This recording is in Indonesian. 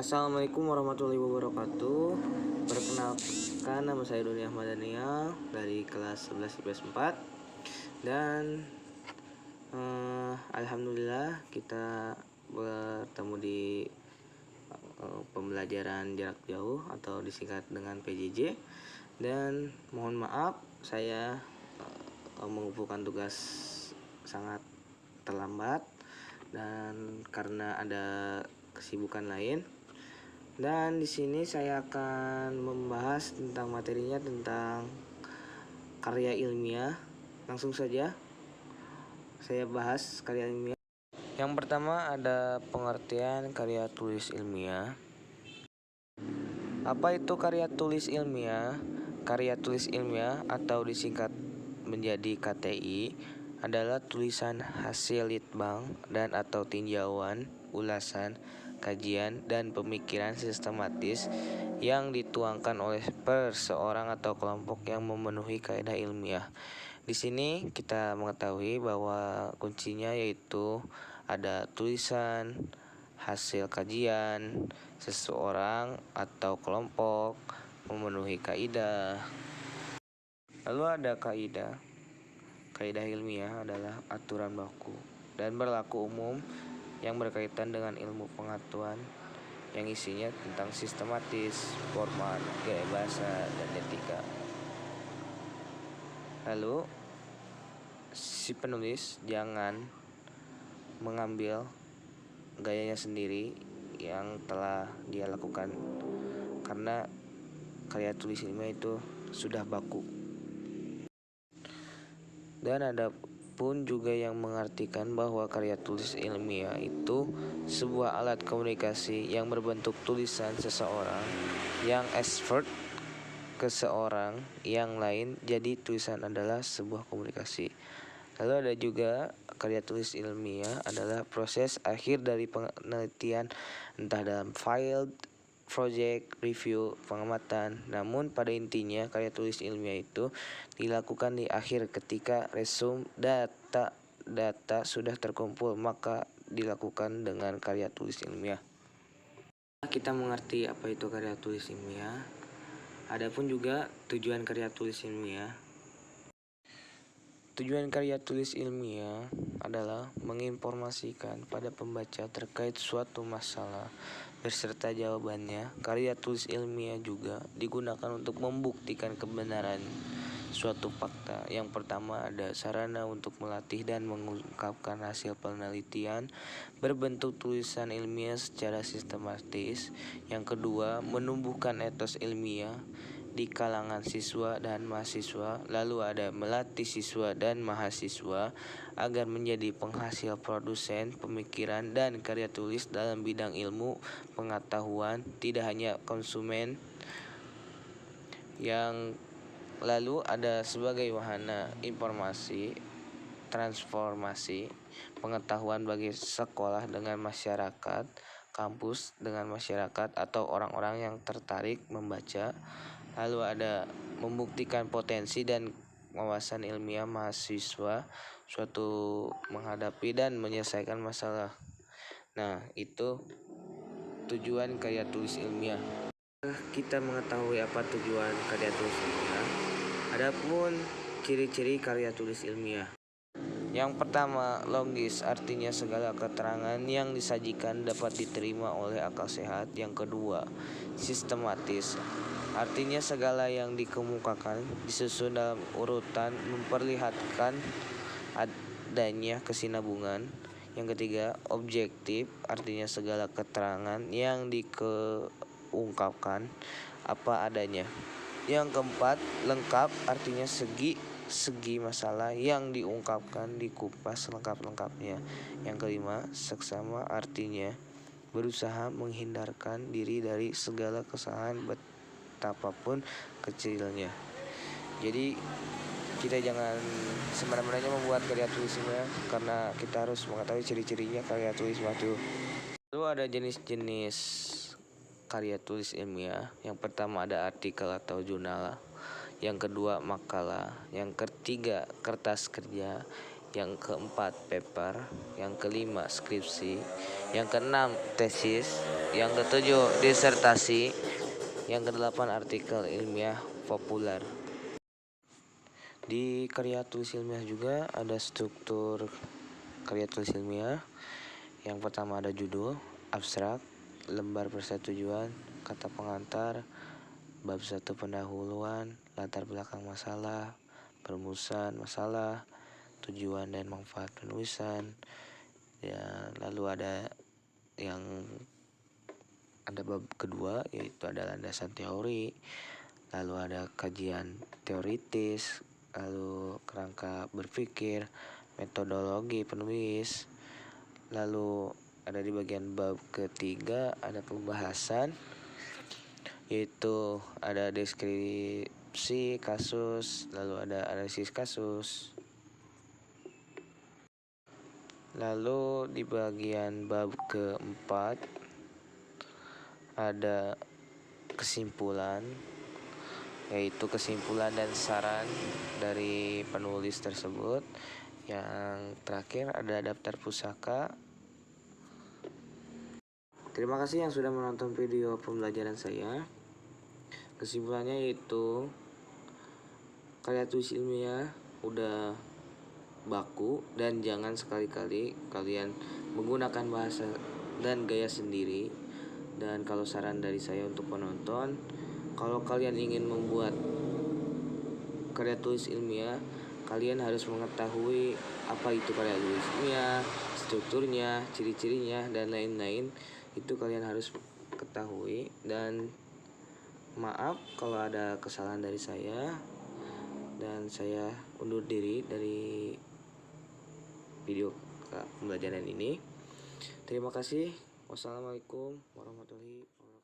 Assalamualaikum warahmatullahi wabarakatuh. Perkenalkan, nama saya Doni Ahmad Daniel dari kelas 11 IPS 4. Dan alhamdulillah kita bertemu di pembelajaran jarak jauh atau disingkat dengan PJJ. Dan mohon maaf saya mengumpulkan tugas sangat terlambat dan karena ada kesibukan lain. Dan di sini saya akan membahas tentang materinya tentang karya ilmiah. Langsung saja saya bahas karya ilmiah. Yang pertama ada pengertian karya tulis ilmiah. Apa itu karya tulis ilmiah? Karya tulis ilmiah atau disingkat menjadi KTI adalah tulisan hasil litbang dan atau tinjauan, ulasan, kajian, dan pemikiran sistematis yang dituangkan oleh seseorang atau kelompok yang memenuhi kaidah ilmiah. Di sini kita mengetahui bahwa kuncinya yaitu ada tulisan, hasil kajian, seseorang atau kelompok memenuhi kaidah. Lalu ada kaidah. Kaidah ilmiah adalah aturan baku dan berlaku umum yang berkaitan dengan ilmu pengetahuan yang isinya tentang sistematis, format, gaya bahasa, dan etika. Lalu si penulis jangan mengambil gayanya sendiri yang telah dia lakukan, karena karya tulis ilmiah itu sudah baku. Dan ada pun juga yang mengartikan bahwa karya tulis ilmiah itu sebuah alat komunikasi yang berbentuk tulisan seseorang yang expert ke seorang yang lain, jadi tulisan adalah sebuah komunikasi. Lalu ada juga karya tulis ilmiah adalah proses akhir dari penelitian entah dalam file, project, review, pengamatan. Namun pada intinya karya tulis ilmiah itu dilakukan di akhir ketika resume data sudah terkumpul, maka dilakukan dengan karya tulis ilmiah. Kita mengerti apa itu karya tulis ilmiah. Adapun juga tujuan karya tulis ilmiah. Tujuan karya tulis ilmiah adalah menginformasikan pada pembaca terkait suatu masalah beserta jawabannya. Karya tulis ilmiah juga digunakan untuk membuktikan kebenaran suatu fakta. Yang pertama ada sarana untuk melatih dan mengungkapkan hasil penelitian berbentuk tulisan ilmiah secara sistematis. Yang kedua, menumbuhkan etos ilmiah di kalangan siswa dan mahasiswa. Lalu ada melatih siswa dan mahasiswa agar menjadi penghasil produsen pemikiran dan karya tulis dalam bidang ilmu pengetahuan, tidak hanya konsumen. Yang lalu ada sebagai wahana informasi, transformasi pengetahuan bagi sekolah dengan masyarakat, kampus dengan masyarakat atau orang-orang yang tertarik membaca. Lalu ada membuktikan potensi dan wawasan ilmiah mahasiswa suatu menghadapi dan menyelesaikan masalah. Nah, itu tujuan karya tulis ilmiah. Kita mengetahui apa tujuan karya tulis ilmiah. Adapun ciri-ciri karya tulis ilmiah. Yang pertama, logis, artinya segala keterangan yang disajikan dapat diterima oleh akal sehat. Yang kedua, sistematis, artinya segala yang dikemukakan disusun dalam urutan memperlihatkan adanya kesinambungan. Yang ketiga, objektif, artinya segala keterangan yang diungkapkan apa adanya. Yang keempat, lengkap, artinya segi masalah yang diungkapkan dikupas lengkap-lengkapnya. Yang kelima, seksama, artinya berusaha menghindarkan diri dari segala kesalahan betapapun kecilnya. Jadi kita jangan semena-menanya membuat karya tulis ilmiah, karena kita harus mengetahui ciri-cirinya karya tulis ilmiah. Lalu ada jenis-jenis karya tulis ilmiah. Yang pertama ada artikel atau jurnal. Yang kedua makalah. Yang ketiga kertas kerja. yang keempat paper, yang kelima skripsi, yang keenam tesis, yang ketujuh disertasi, yang kedelapan artikel ilmiah populer. Di karya tulis ilmiah juga ada struktur karya tulis ilmiah. Yang pertama ada judul, abstrak, lembar persetujuan, kata pengantar, bab 1 pendahuluan, latar belakang masalah, perumusan masalah, tujuan dan manfaat penulisan. Ya, lalu ada bab kedua, yaitu ada landasan teori, lalu ada kajian teoritis, lalu kerangka berpikir, metodologi penulis. Lalu ada di bagian bab ketiga ada pembahasan, yaitu ada deskripsi kasus, lalu ada analisis kasus. Lalu di bagian bab keempat ada kesimpulan, yaitu kesimpulan dan saran dari penulis tersebut. Yang terakhir ada daftar pusaka. Terima kasih yang sudah menonton video pembelajaran saya. Kesimpulannya yaitu karya tulis ilmiah udah baku, dan jangan sekali-kali kalian menggunakan bahasa dan gaya sendiri. Dan kalau saran dari saya untuk penonton, kalau kalian ingin membuat karya tulis ilmiah, kalian harus mengetahui apa itu karya tulis ilmiah, strukturnya, ciri-cirinya, dan lain-lain. Itu kalian harus ketahui. Dan maaf kalau ada kesalahan dari saya, dan saya undur diri dari video pembelajaran ini. Terima kasih. Wassalamualaikum warahmatullahi wabarakatuh.